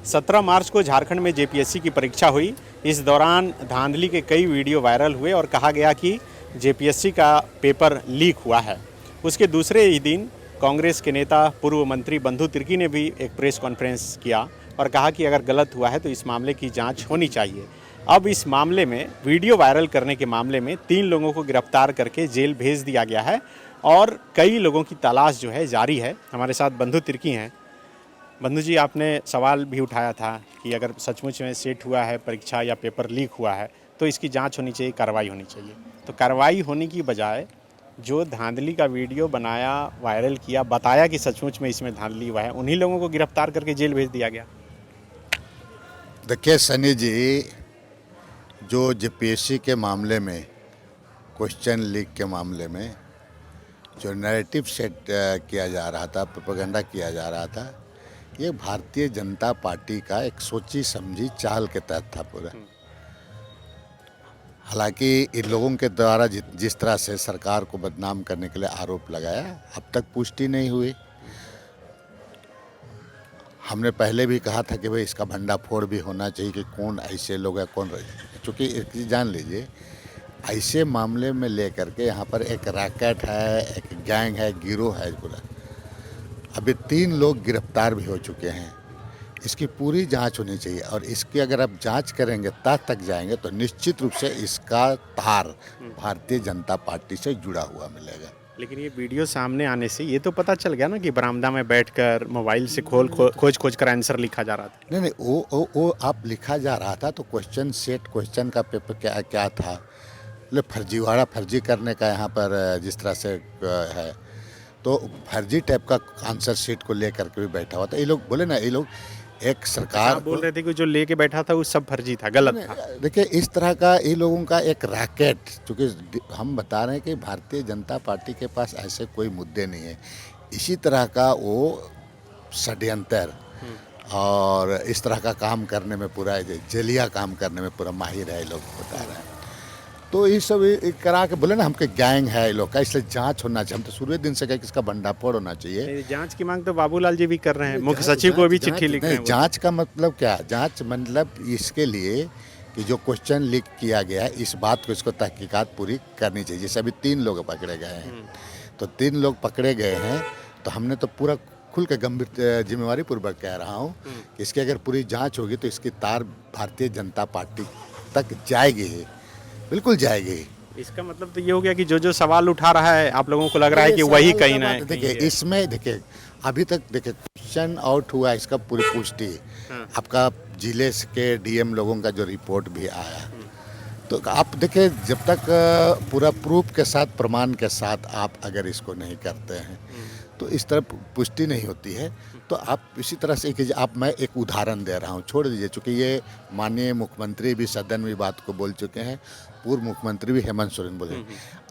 17 मार्च को झारखंड में जेपीएससी की परीक्षा हुई। इस दौरान धांधली के कई वीडियो वायरल हुए और कहा गया कि जेपीएससी का पेपर लीक हुआ है। उसके दूसरे ही दिन कांग्रेस के नेता पूर्व मंत्री बंधु तिर्की ने भी एक प्रेस कॉन्फ्रेंस किया और कहा कि अगर गलत हुआ है तो इस मामले की जांच होनी चाहिए। अब इस मामले में वीडियो वायरल करने के मामले में 3 लोगों को गिरफ्तार करके जेल भेज दिया गया है और कई लोगों की तलाश जो है जारी है। हमारे साथ बंधु तिर्की हैं। बंधु जी, आपने सवाल भी उठाया था कि अगर सचमुच में सेट हुआ है परीक्षा या पेपर लीक हुआ है तो इसकी जांच होनी चाहिए, कार्रवाई होनी चाहिए। तो कार्रवाई होने की बजाय जो धांधली का वीडियो बनाया, वायरल किया, बताया कि सचमुच में इसमें धांधली हुआ है, उन्हीं लोगों को गिरफ्तार करके जेल भेज दिया गया। देखिए सनी जी, जो जेपीएससी के मामले में, क्वेश्चन लीक के मामले में जो नैरेटिव सेट किया जा रहा था, प्रोपेगेंडा किया जा रहा था, ये भारतीय जनता पार्टी का एक सोची समझी चाल के तहत था पूरा। हालांकि इन लोगों के द्वारा जिस तरह से सरकार को बदनाम करने के लिए आरोप लगाया, अब तक पुष्टि नहीं हुई। हमने पहले भी कहा था कि भाई इसका भंडाफोड़ भी होना चाहिए कि कौन ऐसे लोग हैं, कौन रहे। चूँकि एक चीज़ जान लीजिए, ऐसे मामले में लेकर के यहाँ पर एक रैकेट है, एक गैंग है, गिरोह है पूरा। अभी 3 लोग गिरफ्तार भी हो चुके हैं। इसकी पूरी जांच होनी चाहिए और इसकी अगर आप जांच करेंगे तक जाएंगे तो निश्चित रूप से इसका तार भारतीय जनता पार्टी से जुड़ा हुआ मिलेगा। लेकिन ये वीडियो सामने आने से ये तो पता चल गया ना कि बरामदा में बैठकर मोबाइल से खोज कर आंसर लिखा जा रहा था। नहीं, वो आप लिखा जा रहा था तो क्वेश्चन सेट, क्वेश्चन का पेपर क्या था, मतलब फर्जीवाड़ा, फर्जी करने का यहाँ पर जिस तरह से है, तो फर्जी टाइप का आंसर शीट को लेकर के भी बैठा हुआ था। ये लोग बोले ना, ये लोग एक सरकार बोल रहे थे कि जो लेके बैठा था वो सब फर्जी था, गलत था। देखिए इस तरह का ये लोगों का एक रैकेट, चूँकि हम बता रहे हैं कि भारतीय जनता पार्टी के पास ऐसे कोई मुद्दे नहीं है, इसी तरह का वो षड्यंत्र और इस तरह का काम करने में पूरा जलिया काम करने में पूरा माहिर है, ये लोग बता रहे हैं। तो ये सब करा के बोले ना, हमके गैंग है ये लोग का, इसलिए जांच होना चाहिए। हम तो शुरू दिन से कहे कि इसका भंडाफोड़ होना चाहिए। जांच की मांग तो बाबूलाल जी भी कर रहे हैं, मुख्य सचिव को भी चिट्ठी लिख रहे हैं। जांच का मतलब क्या? जांच मतलब इसके लिए कि जो क्वेश्चन लीक किया गया है, इस बात को, इसको तहकीकात पूरी करनी चाहिए। जैसे अभी 3 लोग पकड़े गए हैं, तो 3 लोग पकड़े गए हैं, तो हमने तो पूरा खुल के गंभीर जिम्मेवारी पूर्वक कह रहा हूँ कि इसकी अगर पूरी जाँच होगी तो इसकी तार भारतीय जनता पार्टी तक जाएगी ही, बिल्कुल जाएगी। इसका मतलब तो ये हो गया कि जो सवाल उठा रहा है आप लोगों को लग रहा है कि वही कहीं ना है। देखिए इसमें, देखिए अभी तक देखिए क्वेश्चन आउट हुआ, इसका पूरी पुष्टि आपका जिले के डीएम लोगों का जो रिपोर्ट भी आया, तो आप देखिए जब तक पूरा प्रूफ के साथ, प्रमाण के साथ आप अगर इसको नहीं करते हैं तो इस तरह पुष्टि नहीं होती है। तो आप इसी तरह से मैं एक उदाहरण दे रहा हूँ, छोड़ दीजिए, चूँकि ये माननीय मुख्यमंत्री भी सदन में बात को बोल चुके हैं, पूर्व मुख्यमंत्री भी हेमंत सोरेन बोले।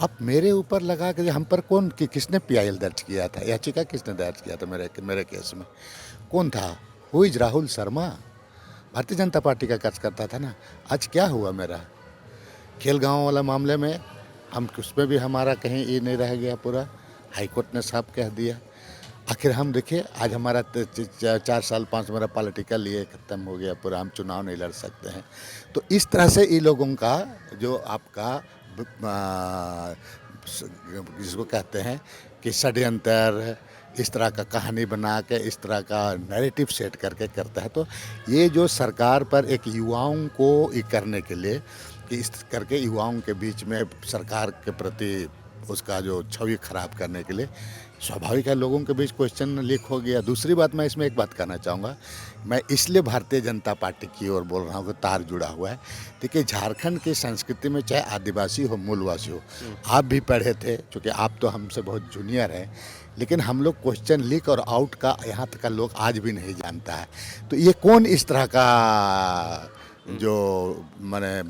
अब मेरे ऊपर लगा कि हम पर किसने पीआईएल दर्ज किया था, याचिका किसने दर्ज किया था मेरे केस में, कौन था? Who is Rahul Sharma, Bharatiya Janata party का कर्ज करता था ना। आज क्या हुआ मेरा खेलगांव वाला मामले में, हम उसमें भी हमारा कहीं ये नहीं रह गया, पूरा हाईकोर्ट ने साफ कह दिया। आखिर हम देखिए आज हमारा 4 साल 5 मेरा पॉलिटिकल ये ख़त्म हो गया पूरा, हम चुनाव नहीं लड़ सकते हैं। तो इस तरह से ये लोगों का जो आपका जिसको कहते हैं कि षड्यंत्र, इस तरह का कहानी बना के, इस तरह का नैरेटिव सेट करके करता है। तो ये जो सरकार पर एक युवाओं को ये करने के लिए कि इस करके युवाओं के बीच में सरकार के प्रति उसका जो छवि खराब करने के लिए, स्वाभाविक है लोगों के बीच क्वेश्चन लीक हो गया। दूसरी बात, मैं इसमें एक बात कहना चाहूँगा, मैं इसलिए भारतीय जनता पार्टी की ओर बोल रहा हूँ कि तार जुड़ा हुआ है। देखिए झारखंड की संस्कृति में चाहे आदिवासी हो, मूलवासी हो, आप भी पढ़े थे, क्योंकि आप तो हमसे बहुत जूनियर हैं, लेकिन हम लोग क्वेश्चन लीक और आउट का यहाँ तक का लोग आज भी नहीं जानता है। तो ये कौन इस तरह का जो माने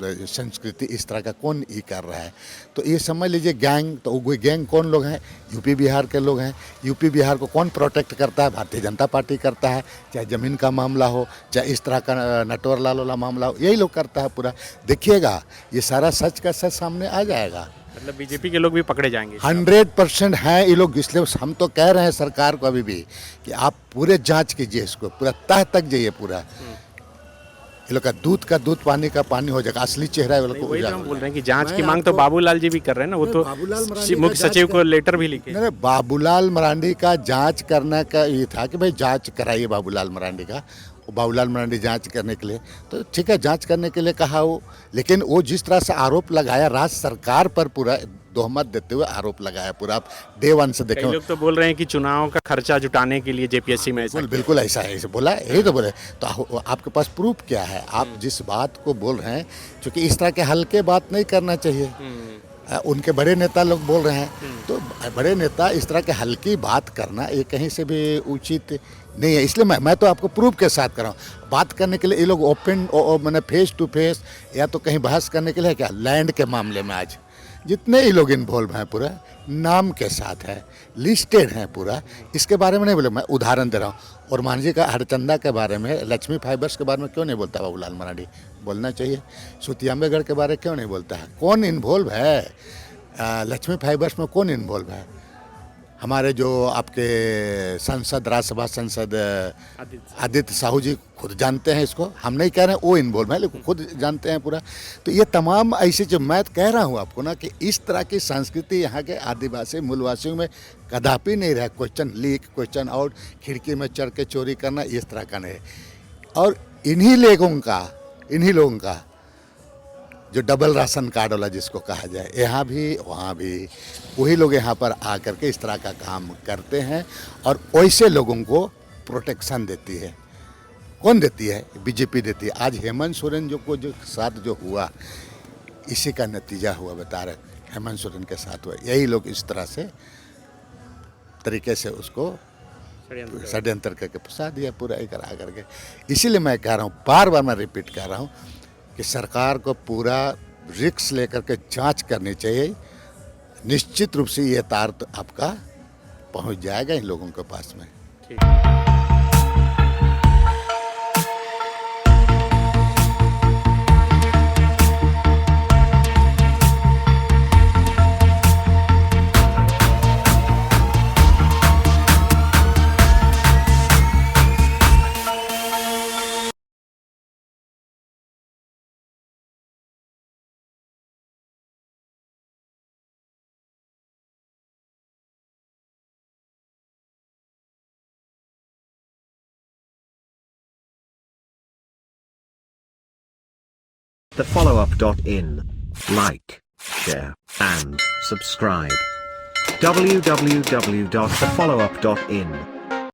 संस्कृति, इस तरह का कौन ये कर रहा है? तो ये समझ लीजिए गैंग, तो वो गैंग कौन लोग हैं? यूपी बिहार के लोग हैं। यूपी बिहार को कौन प्रोटेक्ट करता है? भारतीय जनता पार्टी करता है। चाहे ज़मीन का मामला हो, चाहे इस तरह का नटवर लाल वाला मामला हो, यही लोग करता है पूरा। देखिएगा ये सारा सच का सच सामने आ जाएगा। मतलब बीजेपी के लोग भी पकड़े जाएंगे। 100% हैं ये लोग, इसलिए हम तो कह रहे हैं सरकार को अभी भी कि आप पूरे जांच कीजिए इसको, पूरा तह तक जाइए पूरा। ये लोग का दूध पानी का पानी हो जाएगा, असली चेहरा ये लोग को वही तो हम उजागर बोल रहे हैं कि हो जांच जाएगा। की मैं मांग तो आपको- बाबूलाल जी भी कर रहे हैं ना, वो तो बाबूलाल मरांडी का मुख्य सचिव जांच को लेटर भी लिखे। नहीं, बाबूलाल मरांडी का जांच करने का ये था कि भाई जांच कराइए बाबूलाल मरांडी का। वो बाबूलाल मरांडी जांच करने के लिए तो ठीक है, जांच करने के लिए कहा वो, लेकिन वो जिस तरह से आरोप लगाया राज्य सरकार पर, पूरा तोहमत देते हुए आरोप लगाया पूरा, आप डे वन से कई देखें। लोग तो बोल रहे हैं कि चुनाव का खर्चा जुटाने के लिए जेपीएससी में ऐसा बिल्कुल बिल्कुल ऐसा है, ऐसे बोला, यही तो बोले। तो आपके पास प्रूफ क्या है? आप जिस बात को बोल रहे हैं, क्योंकि इस तरह के हल्के बात नहीं करना चाहिए। उनके बड़े नेता लोग बोल रहे हैं, तो बड़े नेता इस तरह के हल्की बात करना ये कहीं से भी उचित नहीं है। इसलिए मैं तो आपको प्रूफ के साथ कर रहा हूँ। बात करने के लिए ये लोग ओपन मैंने फेस टू फेस या तो कहीं बहस करने के लिए क्या, लैंड के मामले में आज जितने ही लोग इन्वॉल्व हैं पूरा नाम के साथ है, लिस्टेड हैं पूरा, इसके बारे में नहीं बोले। मैं उदाहरण दे रहा हूँ। और मान जी का हरचंदा के बारे में, लक्ष्मी फाइबर्स के बारे में क्यों नहीं बोलता बाबूलाल मरांडी? बोलना चाहिए। सुतियाम्बेगढ़ के बारे में क्यों नहीं बोलता है? कौन इन्वॉल्व है लक्ष्मी फाइबर्स में? कौन इन्वॉल्व है? हमारे जो आपके सांसद, राज्यसभा सांसद आदित्य साहू जी खुद जानते हैं इसको, हम नहीं कह रहे हैं वो इन्वॉल्व है, लेकिन खुद जानते हैं पूरा। तो ये तमाम ऐसे जो मैं कह रहा हूँ आपको ना, कि इस तरह की संस्कृति यहाँ के आदिवासी मूलवासियों में कदापि नहीं रहा। क्वेश्चन लीक, क्वेश्चन आउट, खिड़की में चढ़ के चोरी करना, इस तरह का नहीं। और इन्हीं लोगों का जो डबल राशन कार्ड वाला जिसको कहा जाए, यहाँ भी वहाँ भी वही लोग यहाँ पर आकर के इस तरह का काम करते हैं और वैसे लोगों को प्रोटेक्शन देती है। कौन देती है? बीजेपी देती है। आज हेमंत सोरेन जो साथ जो हुआ, इसी का नतीजा हुआ, बता रहे हेमंत सोरेन के साथ हुआ। यही लोग इस तरह से तरीके से उसको षड्यंत्र करके फंसा दिया पूरा ही करा करके। इसीलिए मैं कह रहा हूँ, बार बार मैं रिपीट कर रहा हूँ कि सरकार को पूरा रिस्क लेकर के जांच करनी चाहिए। निश्चित रूप से ये तार तो आपका पहुंच जाएगा इन लोगों के पास में। thefollowup.in. Like, share, and subscribe. www.thefollowup.in